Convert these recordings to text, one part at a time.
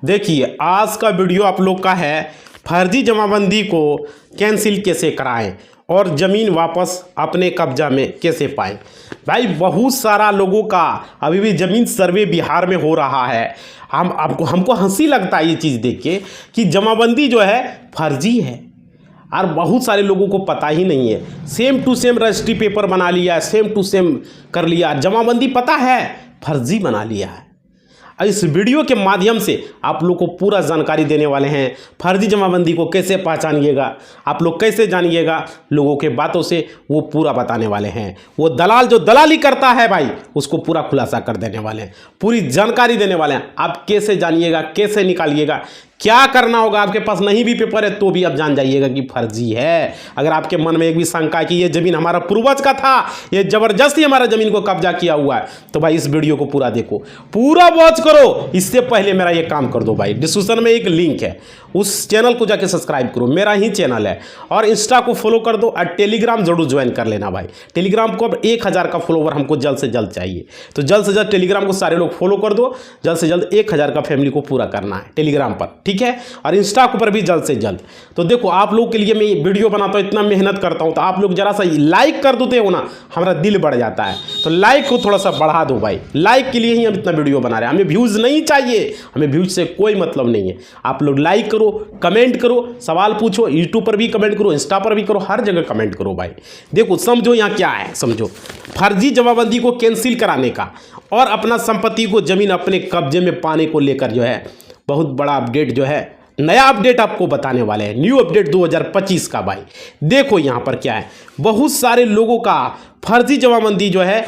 देखिए आज का वीडियो आप लोग का है फर्जी जमाबंदी को कैंसिल कैसे कराएं और ज़मीन वापस अपने कब्जा में कैसे पाएं। भाई बहुत सारा लोगों का अभी भी ज़मीन सर्वे बिहार में हो रहा है। हमको हंसी लगता है ये चीज़ देख के कि जमाबंदी जो है फर्जी है और बहुत सारे लोगों को पता ही नहीं है। Same to same registry paper बना लिया, सेम टू सेम कर लिया, जमाबंदी पता है फर्जी बना लिया है। इस वीडियो के माध्यम से आप लोग को पूरा जानकारी देने वाले हैं। फर्जी जमाबंदी को कैसे पहचानिएगा, आप लोग कैसे जानिएगा, लोगों के बातों से वो पूरा बताने वाले हैं। वो दलाल जो दलाली करता है भाई उसको पूरा खुलासा कर देने वाले हैं, पूरी जानकारी देने वाले हैं। आप कैसे जानिएगा, कैसे निकालिएगा, क्या करना होगा। आपके पास नहीं भी पेपर है तो भी आप जान जाइएगा कि फर्जी है। अगर आपके मन में एक भी शंका है कि ये ज़मीन हमारा पूर्वज का था, ये ज़बरदस्ती हमारा ज़मीन को कब्जा किया हुआ है, तो भाई इस वीडियो को पूरा देखो, पूरा वॉच करो। इससे पहले मेरा ये काम कर दो भाई, डिस्क्रिप्शन में एक लिंक है, उस चैनल को जाके सब्सक्राइब करो, मेरा ही चैनल है। और इंस्टा को फॉलो कर दो और टेलीग्राम जरूर ज्वाइन कर लेना भाई। टेलीग्राम को अब 1000 का फॉलोवर हमको जल्द से जल्द चाहिए, तो जल्द से जल्द टेलीग्राम को सारे लोग फॉलो कर दो। जल्द से जल्द 1000 का फैमिली को पूरा करना है टेलीग्राम पर, ठीक है। और इंस्टा के ऊपर भी जल्द से जल्द। तो देखो आप लोग के लिए मैं वीडियो बनाता हूँ, इतना मेहनत करता हूँ, तो आप लोग जरा सा लाइक कर देते हो ना, हमारा दिल बढ़ जाता है। तो लाइक को थोड़ा सा बढ़ा दो भाई, लाइक के लिए ही हम इतना वीडियो बना रहे हैं। हमें व्यूज़ नहीं चाहिए, हमें व्यूज़ से कोई मतलब नहीं है। आप लोग लाइक करो, कमेंट करो, सवाल पूछो, यूट्यूब पर भी कमेंट करो, इंस्टा पर भी करो, हर जगह कमेंट करो भाई। देखो समझो यहाँ क्या है, समझो फर्जी जमाबंदी को कैंसिल कराने का और अपना संपत्ति को ज़मीन अपने कब्जे में पाने को लेकर जो है बहुत बड़ा अपडेट जो है, नया अपडेट आपको बताने वाले हैं। न्यू अपडेट 2025 का भाई। देखो यहाँ पर क्या है, बहुत सारे लोगों का फर्जी जमाबंदी जो है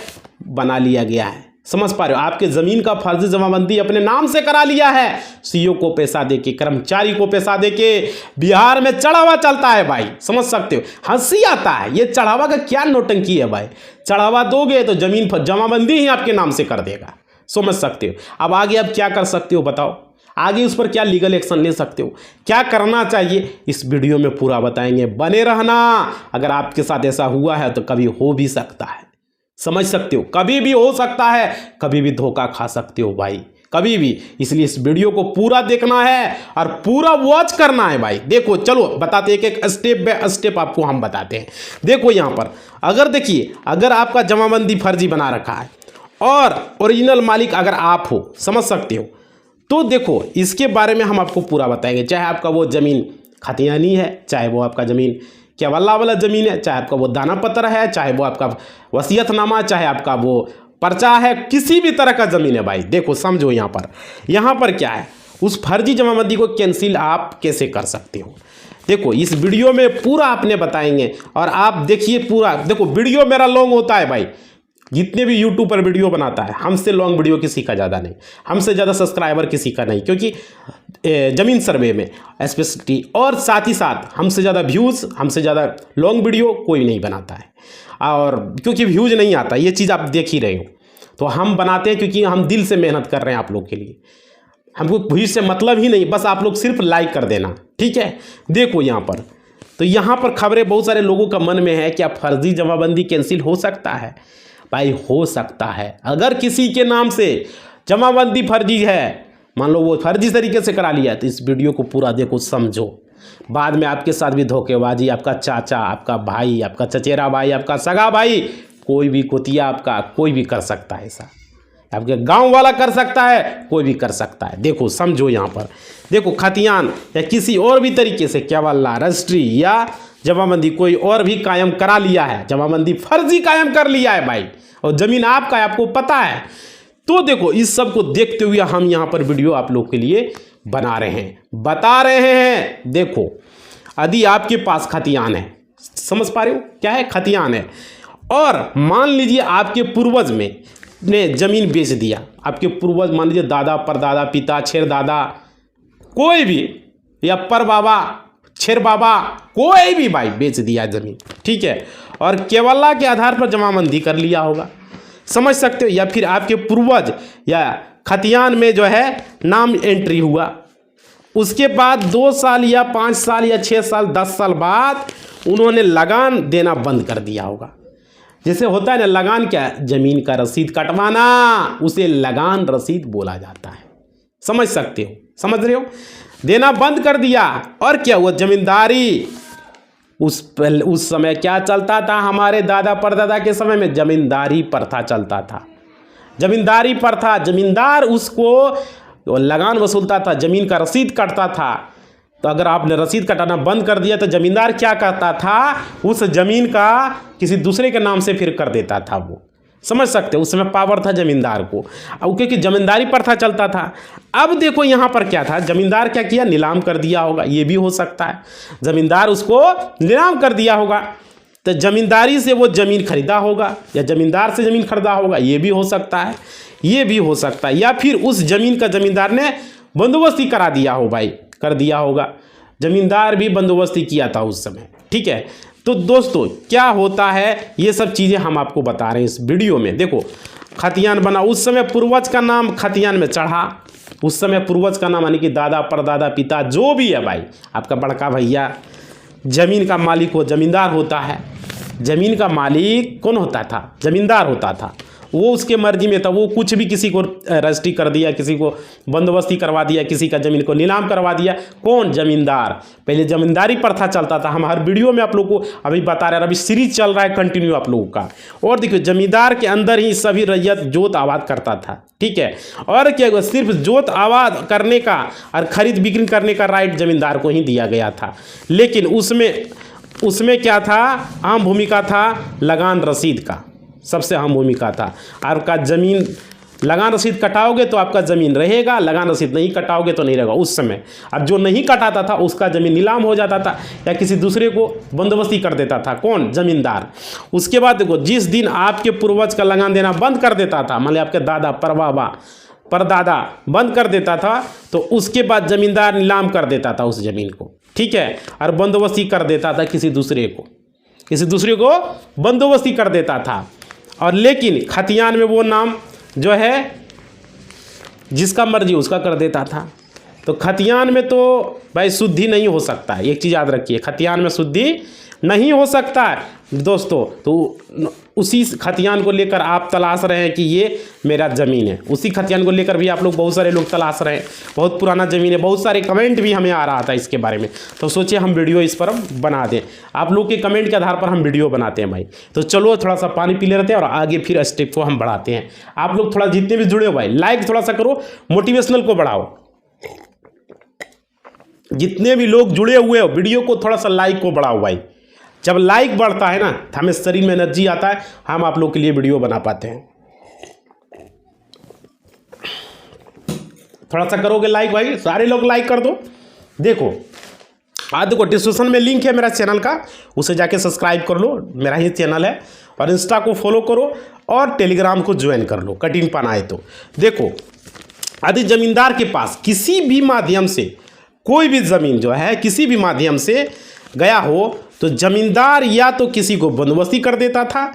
बना लिया गया है। समझ पा रहे हो, आपके ज़मीन का फर्जी जमाबंदी अपने नाम से करा लिया है। सीईओ को पैसा देके, कर्मचारी को पैसा देके बिहार में चढ़ावा चलता है भाई। समझ सकते हो, हंसी आता है। ये चढ़ावा का क्या नौटंकी है भाई। चढ़ावा दोगे तो ज़मीन पर जमाबंदी ही आपके नाम से कर देगा। समझ सकते हो। अब आगे आप क्या कर सकते हो बताओ, आगे उस पर क्या लीगल एक्शन ले सकते हो, क्या करना चाहिए, इस वीडियो में पूरा बताएंगे। बने रहना। अगर आपके साथ ऐसा हुआ है तो कभी हो भी सकता है, समझ सकते हो, कभी भी हो सकता है, कभी भी धोखा खा सकते हो भाई, कभी भी। इसलिए इस वीडियो को पूरा देखना है और पूरा वॉच करना है भाई। देखो चलो बताते एक एक स्टेप बाय स्टेप आपको हम बताते हैं। देखो यहाँ पर अगर देखिए, अगर आपका जमाबंदी फर्जी बना रखा है और ओरिजिनल मालिक अगर आप हो, समझ सकते हो, तो देखो इसके बारे में हम आपको पूरा बताएंगे। चाहे आपका वो ज़मीन खतियानी है, चाहे वो आपका ज़मीन केवल्ला वाला ज़मीन है, चाहे आपका वो दाना पत्र है, चाहे वो आपका वसीयतनामा, चाहे आपका वो पर्चा है, किसी भी तरह का ज़मीन है भाई। देखो समझो यहाँ पर क्या है, उस फर्जी जमाबंदी को कैंसिल आप कैसे कर सकते हो। देखो इस वीडियो में पूरा आपने बताएंगे और आप देखिए पूरा। देखो वीडियो मेरा लॉन्ग होता है भाई, जितने भी यूट्यूब पर वीडियो बनाता है हमसे लॉन्ग वीडियो किसी का ज़्यादा नहीं, हमसे ज़्यादा सब्सक्राइबर किसी का नहीं, क्योंकि ज़मीन सर्वे में स्पेशलिटी और साथ ही साथ हमसे ज़्यादा व्यूज़, हमसे ज़्यादा लॉन्ग वीडियो कोई नहीं बनाता है। और क्योंकि व्यूज़ नहीं आता, ये चीज़ आप देख ही रहे हो, तो हम बनाते हैं क्योंकि हम दिल से मेहनत कर रहे हैं आप लोग के लिए। हमको व्यूज़ से मतलब ही नहीं, बस आप लोग सिर्फ लाइक कर देना, ठीक है। देखो यहाँ पर, तो यहाँ पर खबरें बहुत सारे लोगों का मन में है, क्या फर्जी जमाबंदी कैंसिल हो सकता है भाई? हो सकता है। अगर किसी के नाम से जमाबंदी फर्जी है, मान लो वो फर्जी तरीके से करा लिया, तो इस वीडियो को पूरा देखो, समझो। बाद में आपके साथ भी धोखेबाजी, आपका चाचा, आपका भाई, आपका चचेरा भाई, आपका सगा भाई, कोई भी कुतिया आपका कोई भी कर सकता है ऐसा। आपके गांव वाला कर सकता है, कोई भी कर सकता है। देखो समझो यहाँ पर, देखो खतियान या किसी और भी तरीके से केवल्ला, रजिस्ट्री या जमाबंदी कोई और भी कायम करा लिया है, जमाबंदी फर्जी कायम कर लिया है भाई, और ज़मीन आपका है, आपको पता है। तो देखो इस सब को देखते हुए हम यहाँ पर वीडियो आप लोग के लिए बना रहे हैं, बता रहे हैं। देखो यदि आपके पास खतियान है, समझ पा रहे हो क्या है खतियान है, और मान लीजिए आपके पूर्वज में ने ज़मीन बेच दिया, आपके पूर्वज मान लीजिए दादा, परदादा, पिता, छेर दादा, कोई भी, या पर बाबा, छेर बाबा, कोई भी भाई बेच दिया ज़मीन, ठीक है, और केवल्ला के आधार पर जमाबंदी कर लिया होगा, समझ सकते हो। या फिर आपके पूर्वज या खतियान में जो है नाम एंट्री हुआ, उसके बाद 2 साल या 5 साल या 6 साल 10 साल बाद उन्होंने लगान देना बंद कर दिया होगा। जैसे होता है ना लगान, क्या है, ज़मीन का रसीद कटवाना, उसे लगान रसीद बोला जाता है। समझ सकते हो, समझ रहे हो, देना बंद कर दिया। और क्या हुआ, जमींदारी उस समय क्या चलता था, हमारे दादा परदादा के समय में जमींदारी प्रथा चलता था। जमींदारी प्रथा, जमींदार उसको लगान वसूलता था, ज़मीन का रसीद काटता था। तो अगर आपने रसीद कटाना बंद कर दिया तो ज़मींदार क्या करता था, उस ज़मीन का किसी दूसरे के नाम से फिर कर देता था। वो समझ सकते हो, उस समय पावर था ज़मींदार को, अब क्योंकि ज़मींदारी प्रथा चलता था। अब देखो यहाँ पर क्या था, ज़मींदार क्या किया, नीलाम कर दिया होगा, ये भी हो सकता है, ज़मींदार उसको नीलाम कर दिया होगा। तो ज़मींदारी से वो ज़मीन खरीदा होगा या ज़मींदार से ज़मीन खरीदा होगा, ये भी हो सकता है, ये भी हो सकता है। या फिर उस ज़मीन का ज़मींदार ने बंदोबस्ती करा दिया हो भाई, कर दिया होगा, ज़मींदार भी बंदोबस्ती किया था उस समय। ठीक है, तो दोस्तों क्या होता है, ये सब चीज़ें हम आपको बता रहे हैं इस वीडियो में। देखो खतियान बना, उस समय पूर्वज का नाम खतियान में चढ़ा, उस समय पूर्वज का नाम यानी कि दादा परदादा पिता जो भी है भाई, आपका बड़का भैया ज़मीन का मालिक हो, ज़मींदार होता है। ज़मीन का मालिक कौन होता था, ज़मींदार होता था। वो उसके मर्जी में था, वो कुछ भी किसी को रजिस्ट्री कर दिया, किसी को बंदोबस्ती करवा दिया, किसी का ज़मीन को नीलाम करवा दिया। कौन, ज़मींदार। पहले ज़मींदारी प्रथा चलता था, हम हर वीडियो में आप लोग को अभी बता रहे हैं, अभी सीरीज चल रहा है कंटिन्यू आप लोगों का। और देखिए ज़मींदार के अंदर ही सभी रैयत जोत आबाद करता था। ठीक है, और क्या, सिर्फ जोत आबाद करने का और खरीद बिक्री करने का राइट ज़मींदार को ही दिया गया था। लेकिन उसमें क्या था, अहम भूमिका था लगान रसीद का, सबसे अहम भूमिका था। आपका ज़मीन लगान रसीद कटाओगे तो आपका ज़मीन रहेगा, लगान रसीद नहीं कटाओगे तो नहीं रहेगा उस समय। और जो नहीं कटाता था उसका ज़मीन नीलाम हो जाता था या किसी दूसरे को बंदोबस्ती कर देता था, कौन, ज़मींदार। उसके बाद देखो, जिस दिन आपके पूर्वज का लगान देना बंद कर देता था, मान लिया आपके दादा परदादा बंद कर देता था, तो उसके बाद ज़मींदार नीलाम कर देता था उस ज़मीन को। ठीक है, और बंदोबस्ती कर देता था किसी दूसरे को बंदोबस्ती कर देता था। और लेकिन खतियान में वो नाम जो है जिसका मर्जी उसका कर देता था। तो खतियान में तो भाई शुद्धि नहीं हो सकता है, एक चीज़ याद रखिए, खतियान में शुद्धि नहीं हो सकता है दोस्तों। तो उसी खतियान को लेकर आप तलाश रहे हैं कि ये मेरा ज़मीन है, उसी खतियान को लेकर भी आप लोग, बहुत सारे लोग तलाश रहे हैं, बहुत पुराना ज़मीन है, बहुत सारे कमेंट भी हमें आ रहा था इसके बारे में। तो सोचिए हम वीडियो इस पर हम बना दें, आप लोग के कमेंट के आधार पर हम वीडियो बनाते हैं भाई। तो चलो थोड़ा सा पानी पी ले रहते हैं और आगे फिर स्टेप को हम बढ़ाते हैं। आप लोग थोड़ा जितने भी जुड़े हो भाई, लाइक थोड़ा सा करो, मोटिवेशनल को बढ़ाओ। जितने भी लोग जुड़े हुए हो वीडियो को थोड़ा सा लाइक को बढ़ाओ भाई। जब लाइक बढ़ता है ना तो हमें शरीर में एनर्जी आता है, हम आप लोग के लिए वीडियो बना पाते हैं। थोड़ा सा करोगे लाइक भाई, सारे लोग लाइक कर दो। देखो आज देखो डिस्क्रिप्शन में लिंक है मेरा चैनल का, उसे जाके सब्सक्राइब कर लो, मेरा ही चैनल है। और इंस्टा को फॉलो करो और टेलीग्राम को ज्वाइन कर लो, कठिन पाना है तो। देखो यदि जमींदार के पास किसी भी माध्यम से कोई भी ज़मीन जो है किसी भी माध्यम से गया हो, तो ज़मींदार या तो किसी को बंदोबस्ती कर देता था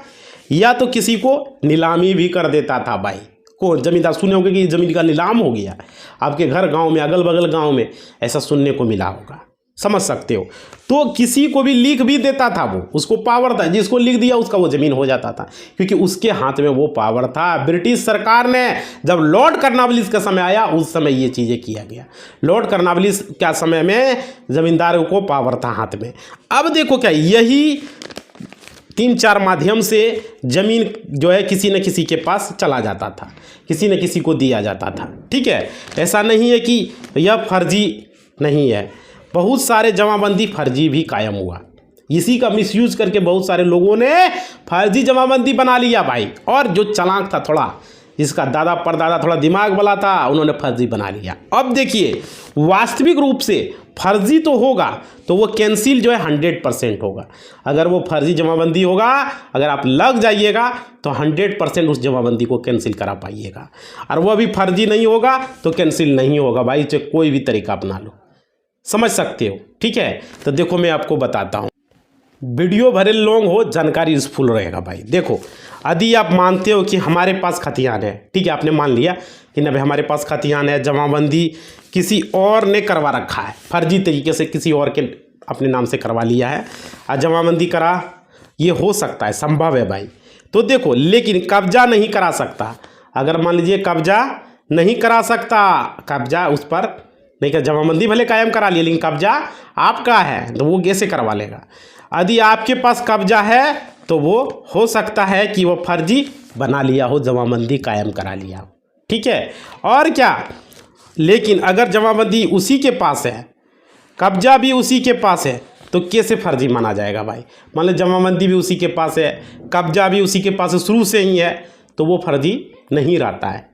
या तो किसी को नीलामी भी कर देता था भाई। कौन, ज़मींदार। सुने होंगे कि ज़मीन का नीलाम हो गया आपके घर गांव में, अगल बगल गांव में ऐसा सुनने को मिला होगा, समझ सकते हो। तो किसी को भी लिख भी देता था वो, उसको पावर था, जिसको लिख दिया उसका वो ज़मीन हो जाता था, क्योंकि उसके हाथ में वो पावर था। ब्रिटिश सरकार ने जब लॉर्ड कर्नवालिस का समय आया उस समय ये चीज़ें किया गया। लॉर्ड कर्नवालिस का समय में ज़मींदारों को पावर था हाथ में। अब देखो क्या, यही 3-4 माध्यम से ज़मीन जो है किसी न किसी के पास चला जाता था, किसी न किसी को दिया जाता था। ठीक है, ऐसा नहीं है कि यह फर्जी नहीं है, बहुत सारे जमाबंदी फर्जी भी कायम हुआ। इसी का मिसयूज करके बहुत सारे लोगों ने फर्जी जमाबंदी बना लिया भाई। और जो चालाक था थोड़ा, जिसका दादा परदादा थोड़ा दिमाग वाला था, उन्होंने फर्जी बना लिया। अब देखिए वास्तविक रूप से फर्जी तो होगा तो वो कैंसिल जो है 100% होगा। अगर वो फर्जी जमाबंदी होगा, अगर आप लग जाइएगा तो 100% उस जमाबंदी को कैंसिल करा पाइएगा। और वो भी फर्जी नहीं होगा तो कैंसिल नहीं होगा भाई, चाहे कोई भी तरीका अपना लो, समझ सकते हो। ठीक है, तो देखो मैं आपको बताता हूँ, वीडियो भले लॉन्ग हो, जानकारी यूजफुल रहेगा भाई। देखो यदि आप मानते हो कि हमारे पास खतियान है, ठीक है, आपने मान लिया कि ना भाई हमारे पास खतियान है, जमाबंदी किसी और ने करवा रखा है, फर्जी तरीके से किसी और के अपने नाम से करवा लिया है और जमाबंदी करा, ये हो सकता है, संभव है भाई। तो देखो लेकिन कब्जा नहीं करा सकता। अगर मान लीजिए कब्जा नहीं करा सकता, कब्जा उस पर नहीं कर, जमाबंदी भले कायम करा लिया लेकिन कब्जा आपका है तो वो कैसे करवा लेगा। यदि आपके पास कब्जा है तो वो हो सकता है कि वो फर्जी बना लिया हो, जमाबंदी कायम करा लिया हो, ठीक है। और क्या, लेकिन अगर जमाबंदी उसी के पास है, कब्जा भी उसी के पास है, तो कैसे फर्जी माना जाएगा भाई। मान लो जमाबंदी भी उसी के पास है, कब्जा भी उसी के पास है, शुरू से ही है, तो वो फर्जी नहीं रहता है।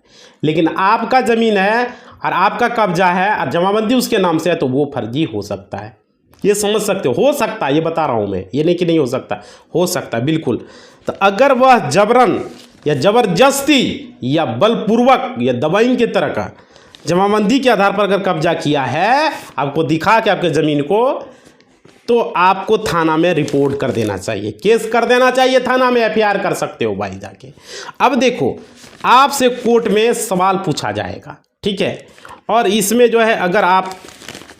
लेकिन आपका ज़मीन है और आपका कब्जा है और जमाबंदी उसके नाम से है, तो वो फर्जी हो सकता है। ये समझ सकते हो सकता है, ये बता रहा हूँ मैं, ये नहीं कि नहीं हो सकता है बिल्कुल। तो अगर वह जबरन या ज़बरदस्ती या बलपूर्वक या दबाई की तरह का जमाबंदी के आधार पर अगर कब्जा किया है, आपको दिखा के आपके ज़मीन को, तो आपको थाना में रिपोर्ट कर देना चाहिए, केस कर देना चाहिए, थाना में एफआईआर कर सकते हो भाई जाके। अब देखो, आपसे कोर्ट में सवाल पूछा जाएगा, ठीक है। और इसमें जो है अगर आप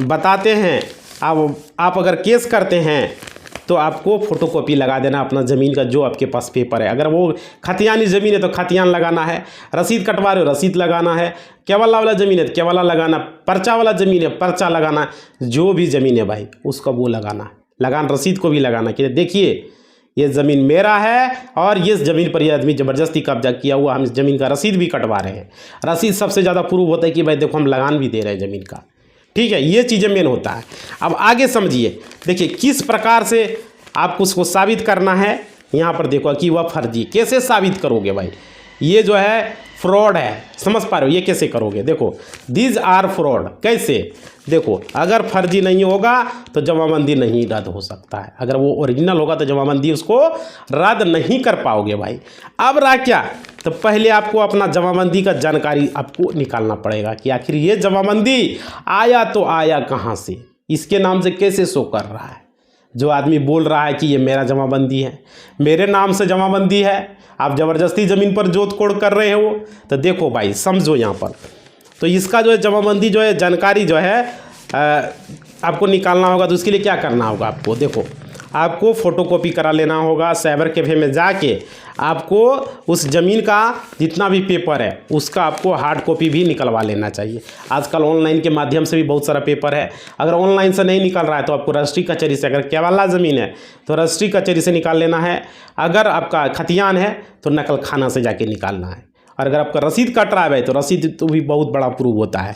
बताते हैं, आप अगर केस करते हैं, तो आपको फ़ोटोकॉपी लगा देना अपना ज़मीन का, जो आपके पास पेपर है। अगर वो खतियानी ज़मीन है तो खतियान लगाना है, रसीद कटवा रहे हो रसीद लगाना है, केवला वाला ज़मीन है तो केवला लगाना, पर्चा वाला ज़मीन है पर्चा लगाना, जो भी ज़मीन है भाई उसका वो लगाना है, लगान रसीद को भी लगाना कि देखिए ये ज़मीन मेरा है और ये ज़मीन पर ये आदमी ज़बरदस्ती कब्जा किया हुआ, हम इस ज़मीन का रसीद भी कटवा रहे हैं। रसीद सबसे ज़्यादा प्रूव होता है कि भाई देखो हम लगान भी दे रहे हैं ज़मीन का, ठीक है। ये चीज़ें मेन होता है। अब आगे समझिए, देखिए किस प्रकार से आपको उसको साबित करना है। यहाँ पर देखो कि वह फर्जी, कैसे साबित करोगे भाई, ये जो है फ्रॉड है, समझ पा रहे हो, ये कैसे करोगे। देखो दीज आर फ्रॉड, कैसे, देखो अगर फर्जी नहीं होगा तो जमाबंदी नहीं रद्द हो सकता है, अगर वो ओरिजिनल होगा तो जमाबंदी उसको रद्द नहीं कर पाओगे भाई। अब रहा क्या, तो पहले आपको अपना जमाबंदी का जानकारी आपको निकालना पड़ेगा कि आखिर ये जमाबंदी आया तो आया कहाँ से, इसके नाम से कैसे शो कर रहा है। जो आदमी बोल रहा है कि ये मेरा जमाबंदी है, मेरे नाम से जमाबंदी है, आप ज़बरदस्ती ज़मीन पर जोत कोड़ कर रहे हो, तो देखो भाई समझो यहाँ पर, तो इसका जो है जमाबंदी जो है जानकारी जो है आपको निकालना होगा। तो उसके लिए क्या करना होगा आपको, देखो आपको फ़ोटोकॉपी करा लेना होगा, साइबर कैफ़े में जाके आपको उस ज़मीन का जितना भी पेपर है उसका आपको हार्ड कॉपी भी निकलवा लेना चाहिए। आजकल ऑनलाइन के माध्यम से भी बहुत सारा पेपर है, अगर ऑनलाइन से नहीं निकल रहा है तो आपको रजिस्ट्री कचहरी से, अगर केवला ज़मीन है तो रजिस्ट्री कचहरी से निकाल लेना है, अगर आपका खतियान है तो नकल खाना से जाके निकालना है, और अगर आपका रसीद कट रहा है भाई तो रसीद तो भी बहुत बड़ा प्रूफ होता है,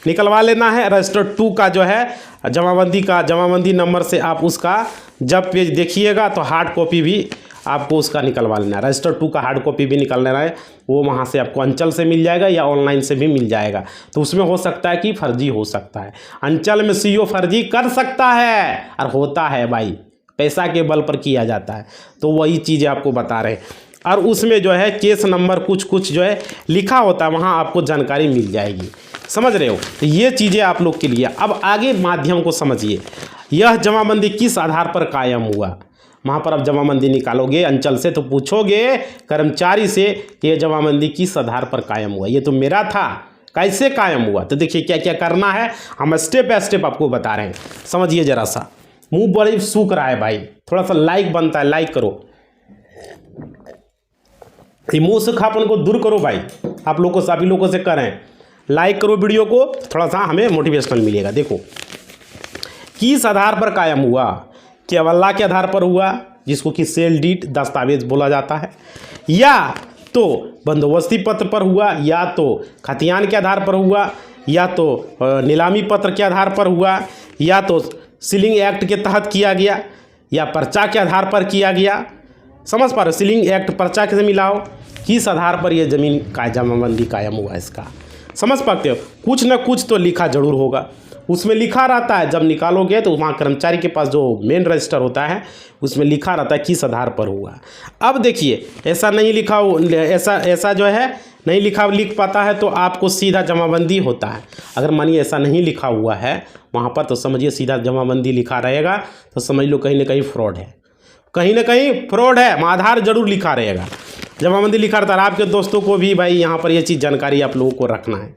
निकलवा लेना है। रजिस्टर 2 का जो है जमाबंदी का जमाबंदी नंबर से आप उसका जब पेज देखिएगा तो हार्ड कॉपी भी आपको उसका निकलवा लेना है। रजिस्टर 2 का हार्ड कॉपी भी निकल लेना है, वो वहाँ से आपको अंचल से मिल जाएगा या ऑनलाइन से भी मिल जाएगा। तो उसमें हो सकता है कि फर्जी हो सकता है, अंचल में सीओ फर्जी कर सकता है और होता है भाई, पैसा के बल पर किया जाता है। तो वही चीज़ें आपको बता रहे हैं, और उसमें जो है केस नंबर कुछ जो है लिखा होता है, वहाँ आपको जानकारी मिल जाएगी, समझ रहे हो। तो ये चीज़ें आप लोग के लिए। अब आगे माध्यम को समझिए, यह जमाबंदी किस आधार पर कायम हुआ। वहाँ पर आप जमाबंदी निकालोगे अंचल से तो पूछोगे कर्मचारी से कि यह जमाबंदी किस आधार पर कायम हुआ, ये तो मेरा था, कैसे कायम हुआ। तो देखिए क्या क्या करना है, हम स्टेप बाय स्टेप आपको बता रहे हैं, समझिए जरा सा। मुँह बड़े सूख रहा है भाई, थोड़ा सा लाइक बनता है, लाइक करो, मुँह से खापन को दूर करो भाई, आप लोगों को सभी लोगों से करें, लाइक करो वीडियो को, थोड़ा सा हमें मोटिवेशनल मिलेगा। देखो किस आधार पर कायम हुआ, केवला के आधार पर हुआ जिसको कि सेल डीड दस्तावेज बोला जाता है, या तो बंदोबस्ती पत्र पर हुआ, या तो खतियान के आधार पर हुआ, या तो नीलामी पत्र के आधार पर हुआ, या तो सीलिंग एक्ट के तहत किया गया, या पर्चा के आधार पर किया गया। समझ पा रहे हो, सीलिंग एक्ट पर्चा कैसे मिलाओ, किस आधार पर यह ज़मीन का जमाबंदी कायम हुआ, इसका समझ पाते हो। कुछ ना कुछ तो लिखा जरूर होगा, उसमें लिखा रहता है, जब निकालोगे तो वहाँ कर्मचारी के पास जो मेन रजिस्टर होता है उसमें लिखा रहता है किस आधार पर हुआ। अब देखिए ऐसा नहीं लिखा, ऐसा जो है नहीं लिख पाता है तो आपको सीधा जमाबंदी होता है। अगर मानिए ऐसा नहीं लिखा हुआ है वहाँ पर तो समझिए सीधा जमाबंदी लिखा रहेगा, तो समझ लो कहीं ना कहीं फ्रॉड है, कहीं ना कहीं फ्रॉड है। आधार जरूर लिखा रहेगा, जमाबंदी लिखा रहता है। आपके दोस्तों को भी भाई यहाँ पर ये चीज़ जानकारी आप लोगों को रखना है,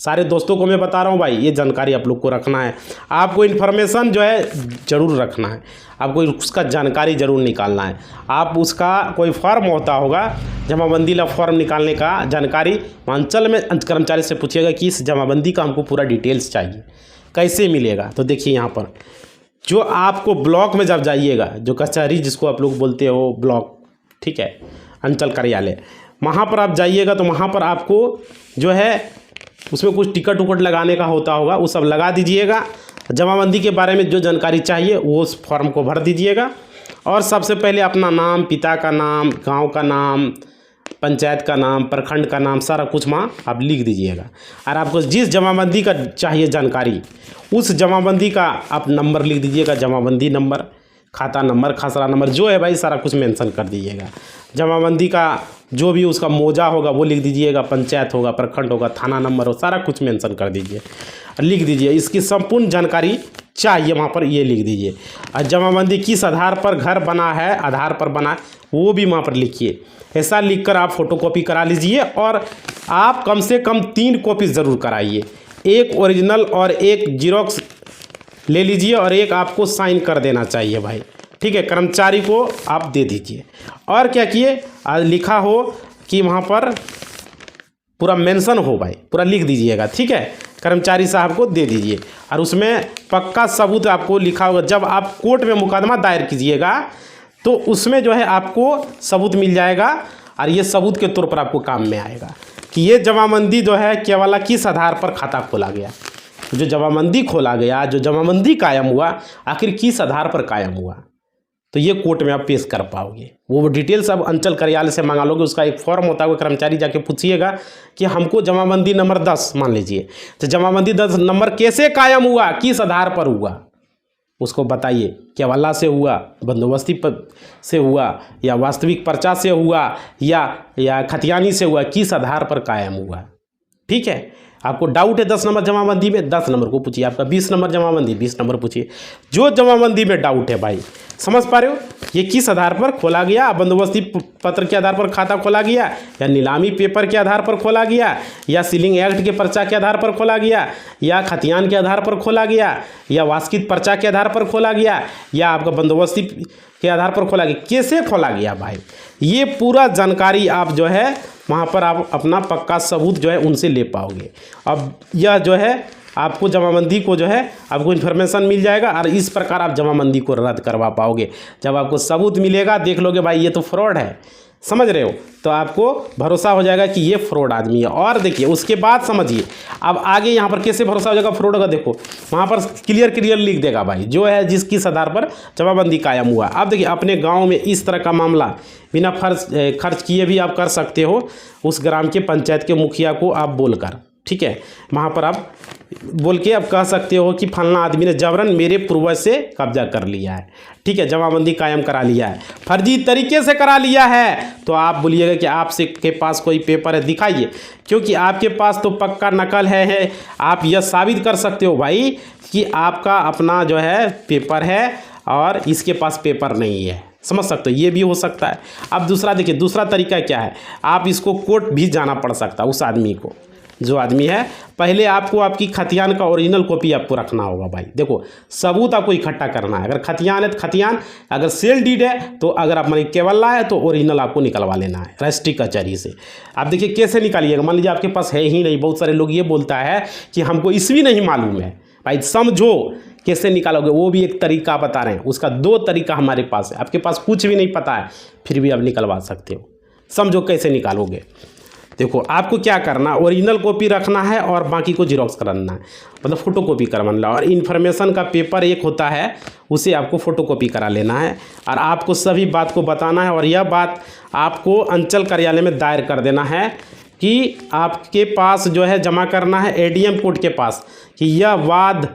सारे दोस्तों को मैं बता रहा हूँ भाई, ये जानकारी आप लोग को रखना है। आपको इन्फॉर्मेशन जो है ज़रूर रखना है, आपको उसका जानकारी ज़रूर निकालना है। आप उसका कोई फॉर्म होता होगा जमाबंदी ला फॉर्म निकालने का जानकारी अंचल में कर्मचारी से पूछिएगा कि इस जमाबंदी का हमको पूरा डिटेल्स चाहिए, कैसे मिलेगा। तो देखिए यहाँ पर जो आपको ब्लॉक में जब जाइएगा, जो कचहरी जिसको आप लोग बोलते हो ब्लॉक, ठीक है, अंचल कार्यालय, वहाँ पर आप जाइएगा तो वहाँ पर आपको जो है उसमें कुछ टिकट उकट लगाने का होता होगा, वो सब लगा दीजिएगा। जमाबंदी के बारे में जो जानकारी चाहिए वो उस फॉर्म को भर दीजिएगा और सबसे पहले अपना नाम, पिता का नाम, गांव का नाम, पंचायत का नाम, प्रखंड का नाम, सारा कुछ वहाँ आप लिख दीजिएगा। और आपको जिस जमाबंदी का चाहिए जानकारी उस जमाबंदी का आप नंबर लिख दीजिएगा, जमाबंदी नंबर, खाता नंबर, खसरा नंबर जो है भाई सारा कुछ मेंशन कर दीजिएगा। जमाबंदी का जो भी उसका मौजा होगा वो लिख दीजिएगा, पंचायत होगा, प्रखंड होगा, थाना नंबर हो, सारा कुछ मेंशन कर दीजिए, लिख दीजिए। इसकी संपूर्ण जानकारी चाहिए वहाँ पर, ये लिख दीजिए। और जमाबंदी किस आधार पर घर बना है, आधार पर बना है, वो भी वहाँ पर लिखिए। ऐसा लिखकर आप फोटोकॉपी करा लीजिए और आप कम से कम 3 कॉपी ज़रूर कराइए, एक ओरिजिनल और एक जीरोक्स ले लीजिए और एक आपको साइन कर देना चाहिए भाई, ठीक है, कर्मचारी को आप दे दीजिए। और क्या किए, लिखा हो कि वहाँ पर पूरा मेंशन हो भाई, पूरा लिख दीजिएगा, ठीक है, कर्मचारी साहब को दे दीजिए। और उसमें पक्का सबूत आपको लिखा होगा, जब आप कोर्ट में मुकदमा दायर कीजिएगा तो उसमें जो है आपको सबूत मिल जाएगा और ये सबूत के तौर पर आपको काम में आएगा कि ये जमाबंदी जो है केवल किस आधार पर खाता खोला गया, जो जमाबंदी खोला गया, जो जमाबंदी कायम हुआ, आखिर किस आधार पर कायम हुआ। तो ये कोर्ट में आप पेश कर पाओगे। वो डिटेल्स आप अंचल कार्यालय से मंगा लोगे, उसका एक फॉर्म होता है, कर्मचारी जाके पूछिएगा कि हमको जमाबंदी नंबर 10 मान लीजिए, तो जमाबंदी 10 नंबर कैसे कायम हुआ, किस आधार पर हुआ, उसको बताइए। क्या वल्ला से हुआ, बंदोबस्ती से हुआ, या वास्तविक पर्चा से हुआ, या खतियानी से हुआ, किस आधार पर कायम हुआ। ठीक है, आपको डाउट है 10 नंबर जमाबंदी में, 10 नंबर को पूछिए। आपका 20 नंबर जमाबंदी, 20 नंबर पूछिए। जो जमाबंदी में डाउट है भाई, समझ पा रहे हो, ये किस आधार पर खोला गया, बंदोबस्ती पत्र के आधार पर खाता खोला गया, या नीलामी पेपर के आधार पर खोला गया, या सीलिंग एक्ट के पर्चा के आधार पर खोला गया, या खतियान के आधार पर खोला गया, या वास्कित पर्चा के आधार पर खोला गया, या आपका बंदोबस्ती के आधार पर खोला गया, कैसे खोला गया भाई, ये पूरा जानकारी आप जो है वहाँ पर आप अपना पक्का सबूत जो है उनसे ले पाओगे। अब यह जो है आपको जमाबंदी को जो है आपको इन्फॉर्मेशन मिल जाएगा और इस प्रकार आप जमाबंदी को रद्द करवा पाओगे। जब आपको सबूत मिलेगा, देख लोगे भाई ये तो फ्रॉड है, समझ रहे हो, तो आपको भरोसा हो जाएगा कि ये फ्रॉड आदमी है। और देखिए उसके बाद समझिए अब आगे यहाँ पर कैसे भरोसा हो जाएगा फ्रॉड का, देखो वहाँ पर क्लियर लिख देगा भाई जो है जिस किस आधार पर जमाबंदी कायम हुआ। अब देखिए अपने गांव में इस तरह का मामला बिना खर्च किए भी आप कर सकते हो, उस ग्राम के पंचायत के मुखिया को आप बोलकर, ठीक है, वहाँ पर आप बोल के आप कह सकते हो कि फलना आदमी ने जबरन मेरे पूर्वज से कब्जा कर लिया है, ठीक है, जमाबंदी कायम करा लिया है, फर्जी तरीके से करा लिया है। तो आप बोलिएगा कि आपसे के पास कोई पेपर है, दिखाइए, क्योंकि आपके पास तो पक्का नकल है। आप यह साबित कर सकते हो भाई कि आपका अपना जो है पेपर है और इसके पास पेपर नहीं है, समझ सकते हो, ये भी हो सकता है। अब दूसरा देखिए, दूसरा तरीका क्या है, आप इसको कोर्ट भी जाना पड़ सकता है उस आदमी को, जो आदमी है। पहले आपको आपकी खतियान का ओरिजिनल कॉपी आपको रखना होगा भाई। देखो सबूत आपको इकट्ठा करना है, अगर खतियान है तो खतियान, अगर सेल डीड है तो, अगर आप मान केवल्ला है तो ओरिजिनल आपको निकलवा लेना है रजिस्ट्री कचहरी से। आप देखिए कैसे निकालिएगा, मान लीजिए आपके पास है ही नहीं, बहुत सारे लोग ये बोलता है कि हमको इसवी नहीं मालूम है, भाई समझो कैसे निकालोगे, वो भी एक तरीका बता रहे हैं, उसका 2 तरीका हमारे पास है। आपके पास कुछ भी नहीं पता है फिर भी आप निकलवा सकते हो, समझो कैसे निकालोगे। देखो आपको क्या करना, ओरिजिनल कॉपी रखना है और बाकी को जीरोक्स कराना है, मतलब फ़ोटो कॉपी करवाना, और इन्फॉर्मेशन का पेपर एक होता है उसे आपको फ़ोटो कॉपी करा लेना है और आपको सभी बात को बताना है। और यह बात आपको अंचल कार्यालय में दायर कर देना है कि आपके पास जो है जमा करना है एडीएम कोर्ट के पास कि यह वाद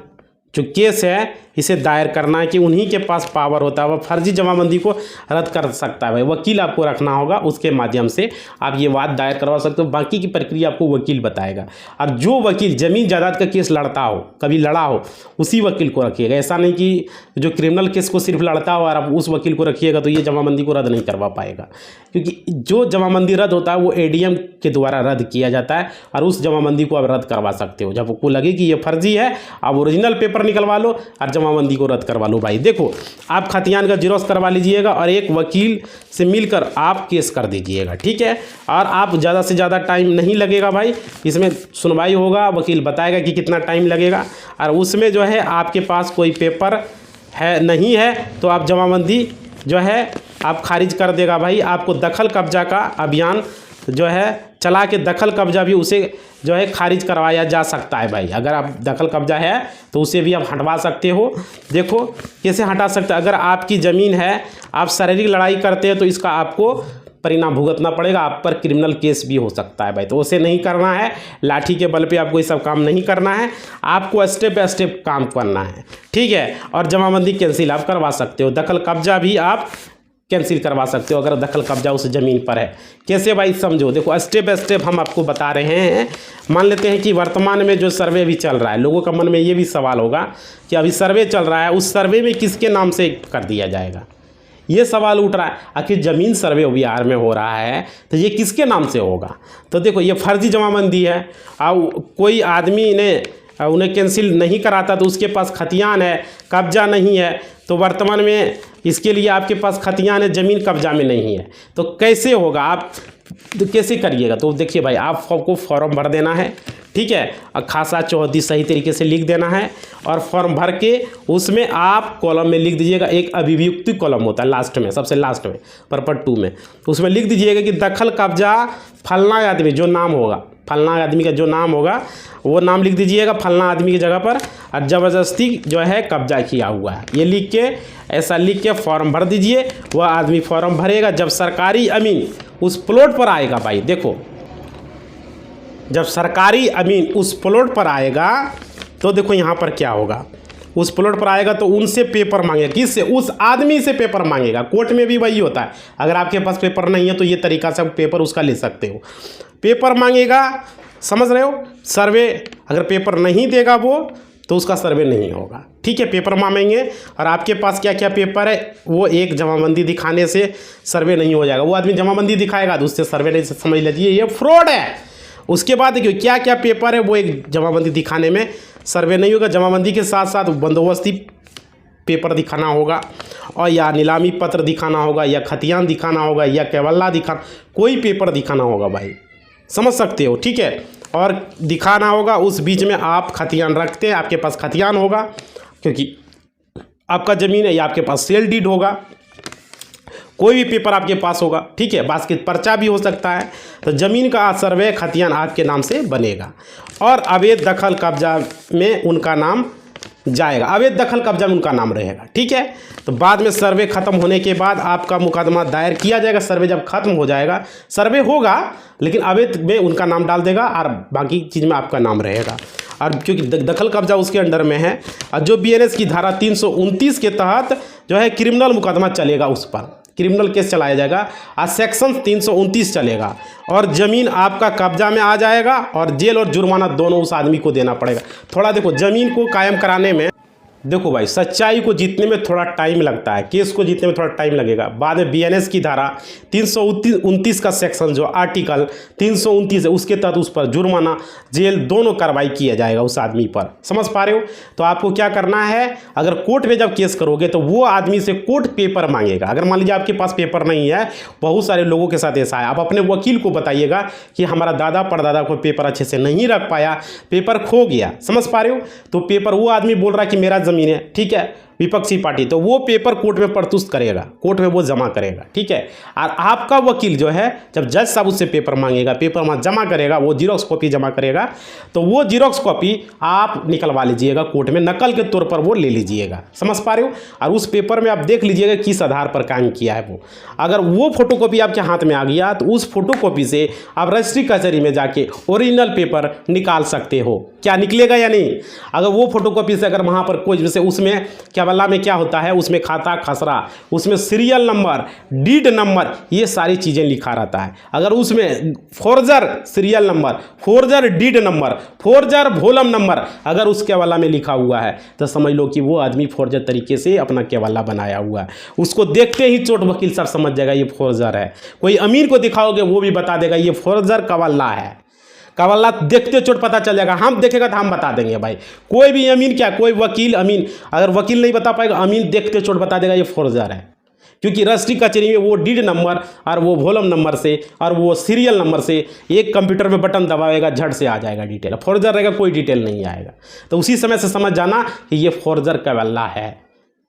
जो केस है इसे दायर करना है कि उन्हीं के पास पावर होता है, वह फर्जी जमाबंदी को रद्द कर सकता है। भाई वकील आपको रखना होगा, उसके माध्यम से आप ये बात दायर करवा सकते हो। बाकी की प्रक्रिया आपको वकील बताएगा। और जो वकील ज़मीन जायदाद का केस लड़ता हो, कभी लड़ा हो, उसी वकील को रखिएगा। ऐसा नहीं कि जो क्रिमिनल केस को सिर्फ लड़ता हो और आप उस वकील को रखिएगा तो ये जमाबंदी को रद्द नहीं करवा पाएगा, क्योंकि जो जमाबंदी रद्द होता है वो एडीएम के द्वारा रद्द किया जाता है और उस जमाबंदी को आप रद्द करवा सकते हो। जब आपको लगे कि ये फर्जी है, आप ओरिजिनल पेपर निकलवा लो और जमाबंदी को रद्द करवा लो। भाई देखो, आप खतियान का जीरोक्स करवा लीजिएगा और एक वकील से मिलकर आप केस कर दीजिएगा, ठीक है। और आप ज़्यादा से ज़्यादा टाइम नहीं लगेगा भाई, इसमें सुनवाई होगा, वकील बताएगा कि कितना टाइम लगेगा। और उसमें जो है आपके पास कोई पेपर है नहीं है तो आप जमाबंदी जो है आप खारिज कर देगा। भाई आपको दखल कब्जा का अभियान जो है चला के दखल कब्जा भी उसे जो है खारिज करवाया जा सकता है। भाई अगर आप दखल कब्जा है तो उसे भी आप हटवा सकते हो। देखो कैसे हटा सकते हैं, अगर आपकी ज़मीन है, आप शारीरिक लड़ाई करते हैं तो इसका आपको परिणाम भुगतना पड़ेगा, आप पर क्रिमिनल केस भी हो सकता है। भाई तो उसे नहीं करना है, लाठी के बल पे आपको ये सब काम नहीं करना है, आपको स्टेप बाय स्टेप काम करना है, ठीक है। और जमाबंदी कैंसिल आप करवा सकते हो, दखल कब्जा भी आप कैंसिल करवा सकते हो अगर दखल कब्जा उस ज़मीन पर है। कैसे भाई समझो, देखो स्टेप बाय स्टेप हम आपको बता रहे हैं। मान लेते हैं कि वर्तमान में जो सर्वे भी चल रहा है, लोगों का मन में ये भी सवाल होगा कि अभी सर्वे चल रहा है, उस सर्वे में किसके नाम से कर दिया जाएगा, ये सवाल उठ रहा है। आखिर ज़मीन सर्वे बिहार में हो रहा है तो ये किसके नाम से होगा। तो देखो ये फर्जी जमाबंदी है, और कोई आदमी ने उन्हें कैंसिल नहीं कराता तो उसके पास खतियान है, कब्जा नहीं है, तो वर्तमान में इसके लिए आपके पास खतियान है, ज़मीन कब्जा में नहीं है, तो कैसे होगा, आप तो कैसे करिएगा। तो देखिए भाई आपको फॉर्म भर देना है, ठीक है, और खासा चौहद्दी सही तरीके से लिख देना है और फॉर्म भर के उसमें आप कॉलम में लिख दीजिएगा, एक अभिव्यक्ति कॉलम होता है लास्ट में, सबसे लास्ट में पर्पट 2 में, तो उसमें लिख दीजिएगा कि दखल कब्जा फलना आदमी जो नाम होगा, फलना आदमी का जो नाम होगा वो नाम लिख दीजिएगा फलना आदमी की जगह पर, और ज़बरदस्ती जो है कब्जा किया हुआ है, ये लिख के ऐसा लिख के फॉर्म भर दीजिए। वह आदमी फॉर्म भरेगा, जब सरकारी अमीन उस प्लॉट पर आएगा, भाई देखो जब सरकारी अमीन उस प्लॉट पर आएगा तो देखो यहाँ पर क्या होगा, उस प्लॉट पर आएगा तो उनसे पेपर मांगेगा, किससे, उस आदमी से पेपर मांगेगा। कोर्ट में भी वही होता है, अगर आपके पास पेपर नहीं है तो ये तरीका से पेपर उसका ले सकते हो, पेपर मांगेगा, समझ रहे हो। सर्वे अगर पेपर नहीं देगा वो तो उसका सर्वे नहीं होगा, ठीक है, पेपर मांगेंगे। और आपके पास क्या क्या पेपर है, वो एक जमाबंदी दिखाने से सर्वे नहीं हो जाएगा। वो आदमी जमाबंदी दिखाएगा तो उससे सर्वे नहीं, समझ लीजिए ये फ्रॉड है। उसके बाद देखिए क्या क्या पेपर है, वो एक जमाबंदी दिखाने में सर्वे नहीं होगा। जमाबंदी के साथ साथ बंदोबस्ती पेपर दिखाना होगा, और या नीलामी पत्र दिखाना होगा, या खतियान दिखाना होगा, या केवल्ला दिखाना, कोई पेपर दिखाना होगा भाई, समझ सकते हो, ठीक है। और दिखाना होगा, उस बीच में आप खतियान रखते हैं, आपके पास खतियान होगा क्योंकि आपका ज़मीन है, या आपके पास सेल डीड होगा, कोई भी पेपर आपके पास होगा, ठीक है। बास्केट पर्चा भी हो सकता है, तो ज़मीन का सर्वे खतियान आपके नाम से बनेगा और अवैध दखल कब्जा में उनका नाम जाएगा, अवैध दखल कब्जा में उनका नाम रहेगा, ठीक है। तो बाद में सर्वे ख़त्म होने के बाद आपका मुकदमा दायर किया जाएगा। सर्वे जब खत्म हो जाएगा, सर्वे होगा लेकिन अवैध में उनका नाम डाल देगा और बाकी चीज़ में आपका नाम रहेगा। और क्योंकि दखल कब्जा उसके अंडर में है, और जो बीएनएस की धारा 329 के तहत जो है क्रिमिनल मुकदमा चलेगा, उस पर क्रिमिनल केस चलाया जाएगा, और सेक्शन 329 चलेगा, और ज़मीन आपका कब्जा में आ जाएगा, और जेल और जुर्माना दोनों उस आदमी को देना पड़ेगा। थोड़ा देखो ज़मीन को कायम कराने में, देखो भाई सच्चाई को जीतने में थोड़ा टाइम लगता है, केस को जीतने में थोड़ा टाइम लगेगा। बाद में बीएनएस की धारा 329 का सेक्शन जो आर्टिकल 329 है, उसके तहत उस पर जुर्माना, जेल दोनों कार्रवाई किया जाएगा उस आदमी पर, समझ पा रहे हो। तो आपको क्या करना है, अगर कोर्ट में जब केस करोगे तो वो आदमी से कोर्ट पेपर मांगेगा। अगर मान लीजिए आपके पास पेपर नहीं है, बहुत सारे लोगों के साथ ऐसा है, आप अपने वकील को बताइएगा कि हमारा दादा परदादा को पेपर अच्छे से नहीं रख पाया, पेपर खो गया, समझ पा रहे हो। तो पेपर वो आदमी बोल रहा है कि मेरा ज़मीन है, ठीक है, विपक्षी पार्टी, तो वो पेपर कोर्ट में प्रस्तुत करेगा, कोर्ट में वो जमा करेगा, ठीक है। और आपका वकील जो है, जब जज साहब उससे पेपर मांगेगा, पेपर वहाँ जमा करेगा, वो जीरोक्स कॉपी जमा करेगा, तो वो जीरोक्स कॉपी आप निकलवा लीजिएगा कोर्ट में, नकल के तौर पर वो ले लीजिएगा, समझ पा रहे हो। और उस पेपर में आप देख लीजिएगा किस आधार पर काम किया है वो। अगर वो फोटोकॉपी आपके हाथ में आ गया तो उस फोटोकॉपी से आप रजिस्ट्री कचहरी में जाके ओरिजिनल पेपर निकाल सकते हो। क्या निकलेगा या नहीं? अगर वो फोटोकॉपी से अगर वहाँ पर कोई, जैसे उसमें क्या बल्ला में क्या होता है, उसमें खाता खसरा, उसमें सीरियल नंबर, डीड नंबर, ये सारी चीज़ें लिखा रहता है। अगर उसमें फोर्जर सीरियल नंबर, फोर्जर डीड नंबर, फोर्जर वोल्यूम नंबर अगर उस केवाला में लिखा हुआ है तो समझ लो कि वो आदमी फोर्जर तरीके से अपना केवाला बनाया हुआ है। उसको देखते ही चोट वकील साहब समझ जाएगा ये फोर्जर है। कोई अमीर को दिखाओगे वो भी बता देगा ये फोर्जर कवाला है। कवाला देखते चोट पता चल जाएगा, हम देखेगा तो हम बता देंगे भाई। कोई भी अमीन क्या, कोई वकील अमीन, अगर वकील नहीं बता पाएगा, अमीन देखते चोट बता देगा ये फोर्जर है। क्योंकि रजिस्ट्री कचहरी में वो डीड नंबर और वो वोल्यूम नंबर से और वो सीरियल नंबर से एक कंप्यूटर में बटन दबाएगा, झट से आ जाएगा डिटेल। फोर्जर रहेगा कोई डिटेल नहीं आएगा। तो उसी समय से समझ जाना कि ये फोर्जर कवाला है,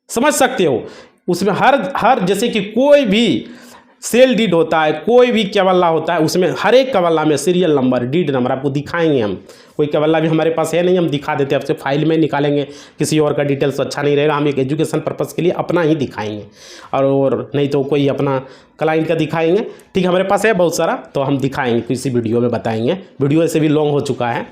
समझ सकते हो। उसमें हर जैसे कि कोई भी सेल डीड होता है, कोई भी केवल्ला होता है, उसमें हर एक केवल्ला में सीरियल नंबर, डीड नंबर आपको दिखाएंगे हम। कोई केवल्ला भी हमारे पास है नहीं, हम दिखा देते हैं आपसे, फाइल में निकालेंगे, किसी और का डिटेल्स अच्छा नहीं रहेगा, हम एक एजुकेशन पर्पज़ के लिए अपना ही दिखाएंगे, और नहीं तो कोई अपना क्लाइंट का दिखाएंगे, ठीक है। हमारे पास है बहुत सारा, तो हम दिखाएंगे, किसी वीडियो में बताएंगे। वीडियो ऐसे भी लॉन्ग हो चुका है।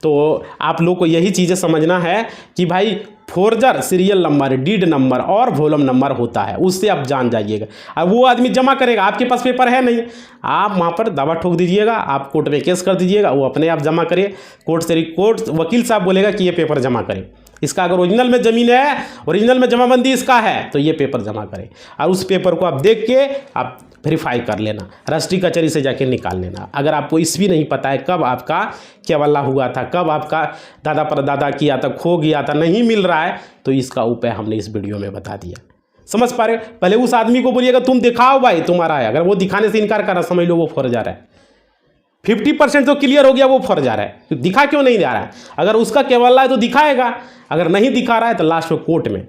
तो आप लोग को यही चीज़ें समझना है कि भाई फोर्जर सीरियल नंबर, डीड नंबर और वोल्यूम नंबर होता है, उससे आप जान जाइएगा। अब वो आदमी जमा करेगा, आपके पास पेपर है नहीं, आप वहाँ पर दावा ठोक दीजिएगा, आप कोर्ट में केस कर दीजिएगा, वो अपने आप जमा करे। कोर्ट वकील साहब बोलेगा कि ये पेपर जमा करे, इसका अगर ओरिजिनल में ज़मीन है, ओरिजिनल में जमाबंदी इसका है, तो ये पेपर जमा करें। और उस पेपर को आप देख के आप वेरीफाई कर लेना, रजिस्ट्री कचहरी से जाके निकाल लेना। अगर आपको इसभी नहीं पता है कब आपका केवल्ला हुआ था, कब आपका दादा परदादा किया था, खो गया था, नहीं मिल रहा है, तो इसका उपाय हमने इस वीडियो में बता दिया। समझ पा रहे हो? पहले उस आदमी को बोलिएगा तुम दिखाओ भाई तुम्हारा है, अगर वो दिखाने से इनकार कर रहा, समझ लो वो फोर्जर है। 50% तो क्लियर हो गया वो फोर्जर है, तो दिखा क्यों नहीं जा रहा है? अगर उसका केवल्ला है तो दिखाएगा, अगर नहीं दिखा रहा है तो लास्ट में कोर्ट में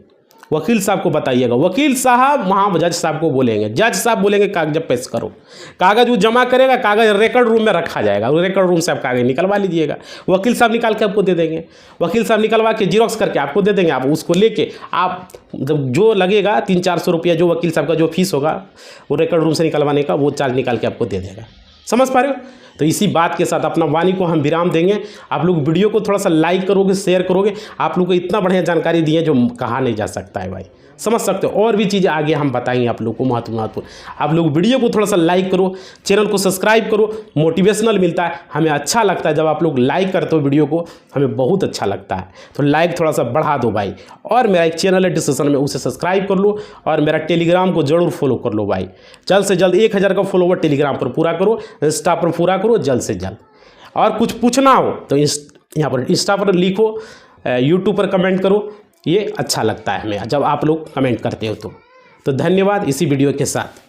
वकील साहब को बताइएगा। वकील साहब वहाँ जज साहब को बोलेंगे, जज साहब बोलेंगे कागज पेश करो, कागज वो जमा करेगा, कागज रिकॉर्ड रूम में रखा जाएगा, रिकॉर्ड रूम से आप कागज निकलवा लीजिएगा, वकील साहब निकाल के आपको दे देंगे, वकील साहब निकलवा के जीरोक्स करके आपको दे देंगे। आप उसको लेके आप जब जो लगेगा 300-400 रुपया जो वकील साहब का जो फीस होगा वो रिकॉर्ड रूम से निकलवाने का, वो चार्ज निकाल के आपको दे देगा। समझ पा रहे हो? तो इसी बात के साथ अपना वाणी को हम विराम देंगे। आप लोग वीडियो को थोड़ा सा लाइक करोगे, शेयर करोगे, आप लोग को इतना बढ़िया जानकारी दी है जो कहा नहीं जा सकता है भाई, समझ सकते हो। और भी चीज़ें आगे हम बताएंगे आप लोग को महत्वपूर्ण। आप लोग वीडियो को थोड़ा सा लाइक करो, चैनल को सब्सक्राइब करो, मोटिवेशनल मिलता है, हमें अच्छा लगता है जब आप लोग लाइक करते हो वीडियो को, हमें बहुत अच्छा लगता है। तो लाइक थोड़ा सा बढ़ा दो भाई, और मेरा एक चैनल है डिस्क्रिप्शन में, उसे सब्सक्राइब कर लो, और मेरा टेलीग्राम को जरूर फॉलो कर लो भाई। जल्द से जल्द 1000 का फॉलोवर टेलीग्राम पर पूरा करो, इंस्टा पर पूरा करो जल्द से जल्द। और कुछ पूछना हो तो यहाँ पर इंस्टा पर लिखो, यूट्यूब पर कमेंट करो, ये अच्छा लगता है हमें जब आप लोग कमेंट करते हो तो धन्यवाद इसी वीडियो के साथ।